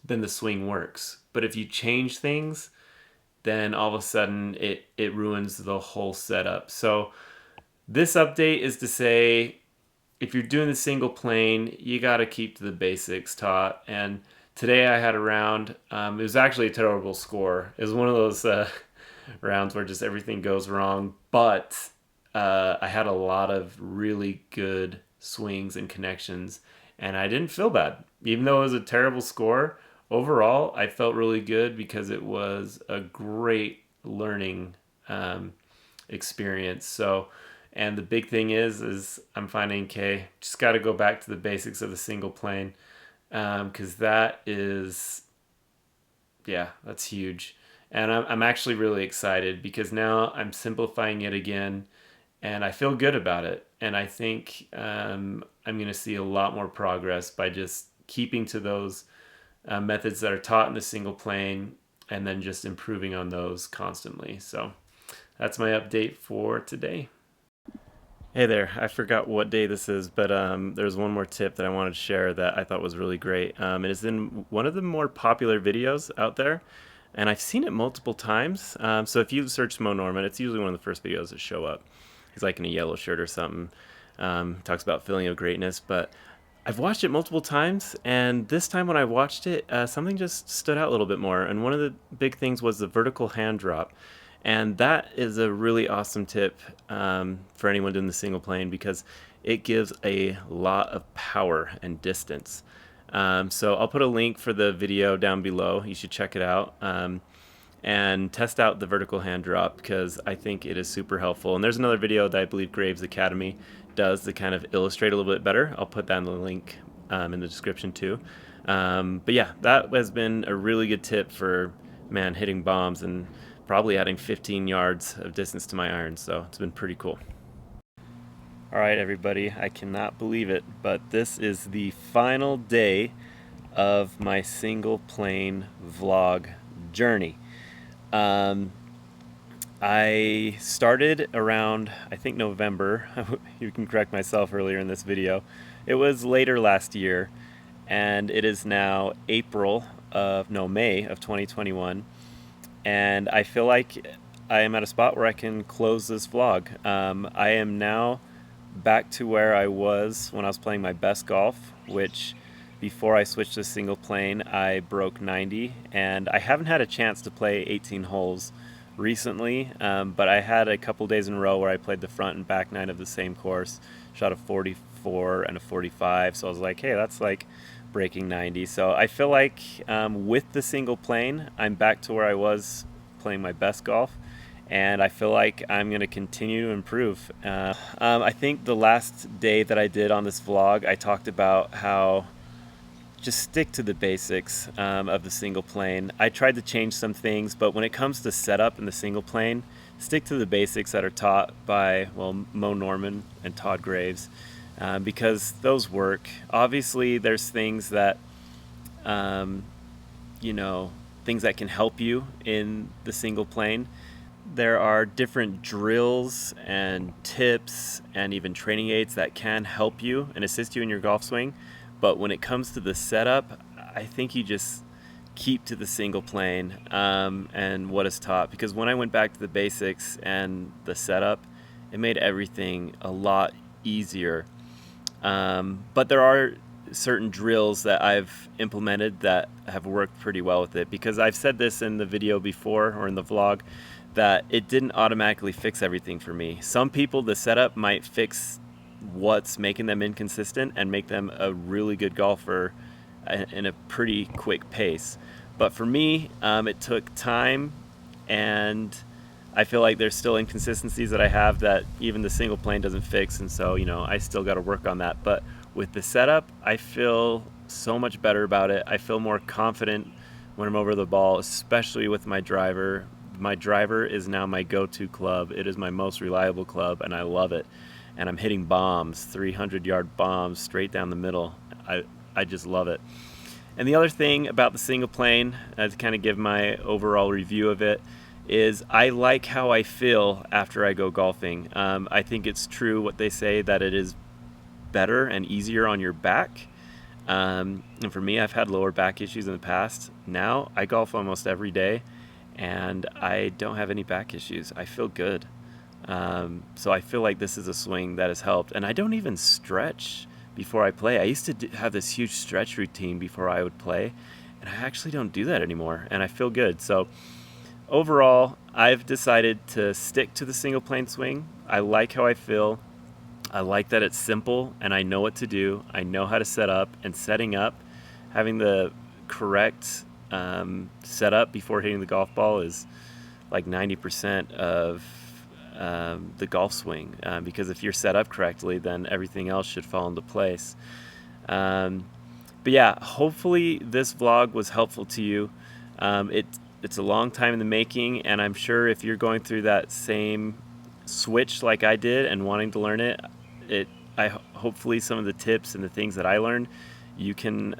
Speaker 1: then the swing works. But if you change things, then all of a sudden it ruins the whole setup. So this update is to say, if you're doing the single plane, you got to keep to the basics taught. And today I had a round, it was actually a terrible score. It was one of those rounds where just everything goes wrong, but I had a lot of really good swings and connections, and I didn't feel bad. Even though it was a terrible score, overall, I felt really good because it was a great learning experience. So, and the big thing is I'm finding, okay, just got to go back to the basics of the single plane, because that is, yeah, that's huge. And I'm actually really excited because now I'm simplifying it again, and I feel good about it. And I think I'm going to see a lot more progress by just keeping to those methods that are taught in the single plane, and then just improving on those constantly. So that's my update for today. Hey there, I forgot what day this is, but there's one more tip that I wanted to share that I thought was really great. It is in one of the more popular videos out there, and I've seen it multiple times. So if you search Moe Norman, it's usually one of the first videos that show up. He's like in a yellow shirt or something. Talks about feeling of greatness, but I've watched it multiple times, and this time when I watched it, something just stood out a little bit more. And one of the big things was the vertical hand drop. And that is a really awesome tip for anyone doing the single plane because it gives a lot of power and distance. So I'll put a link for the video down below. You should check it out. And test out the vertical hand drop because I think it is super helpful. And there's another video that I believe Graves Academy does to kind of illustrate a little bit better. I'll put that in the link in the description too. But yeah, that has been a really good tip for, man, hitting bombs and probably adding 15 yards of distance to my irons. So it's been pretty cool. All right, everybody, I cannot believe it, but this is the final day of my single plane vlog journey. I started around, I think, November. You can correct myself earlier in this video. It was later last year, and it is now May of 2021. And I feel like I am at a spot where I can close this vlog. I am now back to where I was when I was playing my best golf, which before I switched to single plane, I broke 90, and I haven't had a chance to play 18 holes recently, but I had a couple days in a row where I played the front and back nine of the same course, shot a 44 and a 45, so I was like, hey, that's like breaking 90. So I feel like with the single plane, I'm back to where I was playing my best golf, and I feel like I'm going to continue to improve. I think the last day that I did on this vlog, I talked about how just stick to the basics of the single plane. I tried to change some things, but when it comes to setup in the single plane, stick to the basics that are taught by, well, Moe Norman and Todd Graves, because those work. Obviously, there's things that, things that can help you in the single plane. There are different drills and tips and even training aids that can help you and assist you in your golf swing. But when it comes to the setup, I think you just keep to the single plane and what is taught. Because when I went back to the basics and the setup, it made everything a lot easier. But there are certain drills that I've implemented that have worked pretty well with it. Because I've said this in the video before or in the vlog, that it didn't automatically fix everything for me. Some people, the setup might fix what's making them inconsistent and make them a really good golfer in a pretty quick pace. But for me, it took time, and I feel like there's still inconsistencies that I have that even the single plane doesn't fix, and so I still got to work on that. But with the setup, I feel so much better about it. I feel more confident when I'm over the ball, especially with my driver. My driver is now my go-to club. It is my most reliable club, and I love it. And I'm hitting bombs, 300-yard bombs straight down the middle. I just love it. And the other thing about the single plane, to kind of give my overall review of it, is I like how I feel after I go golfing. I think it's true what they say, that it is better and easier on your back. And for me, I've had lower back issues in the past. Now I golf almost every day, and I don't have any back issues. I feel good. So I feel like this is a swing that has helped. And I don't even stretch before I play. I used to have this huge stretch routine before I would play, and I actually don't do that anymore, and I feel good. So overall, I've decided to stick to the single plane swing. I like how I feel. I like that it's simple, and I know what to do. I know how to set up, and setting up, having the correct setup before hitting the golf ball is like 90% of the golf swing, because if you're set up correctly, then everything else should fall into place. But yeah, hopefully this vlog was helpful to you. It's a long time in the making, and I'm sure if you're going through that same switch like I did and wanting to learn it, hopefully some of the tips and the things that I learned, you can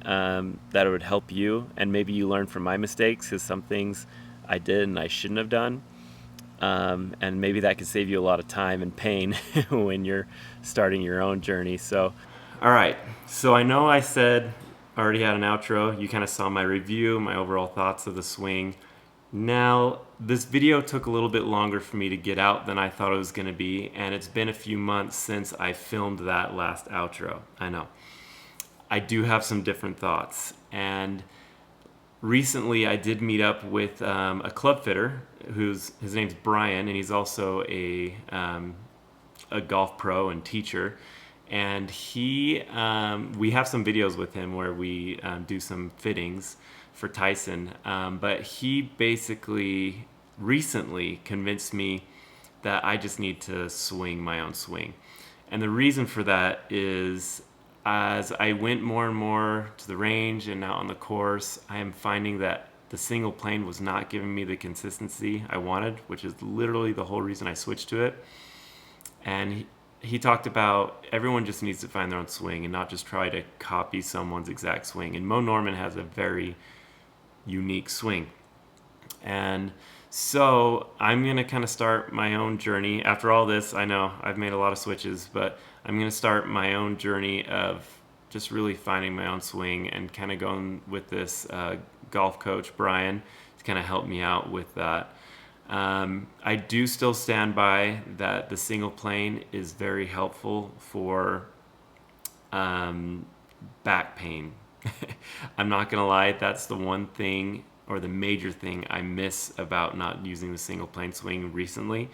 Speaker 1: that it would help you, and maybe you learn from my mistakes, because some things I did and I shouldn't have done. And maybe that could save you a lot of time and pain when you're starting your own journey. So, all right. So I know I said I already had an outro. You kind of saw my review, my overall thoughts of the swing. Now, this video took a little bit longer for me to get out than I thought it was going to be, and it's been a few months since I filmed that last outro. I know. I do have some different thoughts. And recently I did meet up with a club fitter his name's Brian, and he's also a golf pro and teacher. And we have some videos with him where we do some fittings for Tyson. But he basically recently convinced me that I just need to swing my own swing. And the reason for that is as I went more and more to the range and out on the course, I am finding that the single plane was not giving me the consistency I wanted, which is literally the whole reason I switched to it. And he talked about everyone just needs to find their own swing and not just try to copy someone's exact swing. And Moe Norman has a very unique swing. And so I'm going to kind of start my own journey. After all this, I know I've made a lot of switches, but I'm going to start my own journey of just really finding my own swing and kind of going with this golf coach, Brian, to kind of help me out with that. I do still stand by that the single plane is very helpful for back pain. I'm not going to lie, that's the one thing or the major thing I miss about not using the single plane swing recently,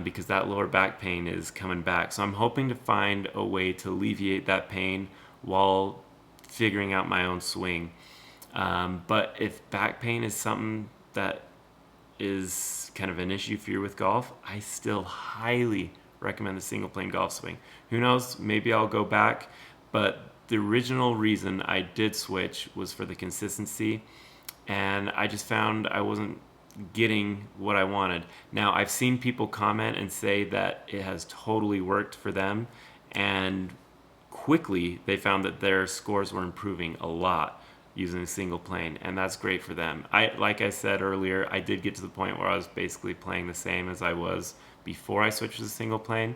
Speaker 1: because that lower back pain is coming back. So I'm hoping to find a way to alleviate that pain while figuring out my own swing. But if back pain is something that is kind of an issue for you with golf, I still highly recommend the single plane golf swing. Who knows, maybe I'll go back, but the original reason I did switch was for the consistency, and I just found I wasn't getting what I wanted. Now, I've seen people comment and say that it has totally worked for them, and quickly they found that their scores were improving a lot using a single plane, and that's great for them. Like I said earlier, I did get to the point where I was basically playing the same as I was before I switched to the single plane,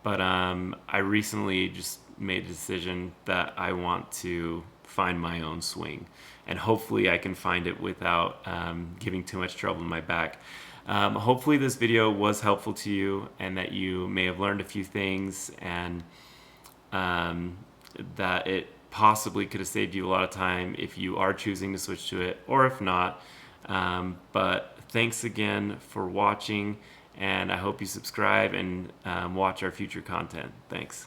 Speaker 1: but I recently just made a decision that I want to find my own swing, and hopefully I can find it without giving too much trouble in my back. Hopefully this video was helpful to you and that you may have learned a few things, and that it possibly could have saved you a lot of time if you are choosing to switch to it, or if not. But thanks again for watching, and I hope you subscribe and watch our future content. Thanks.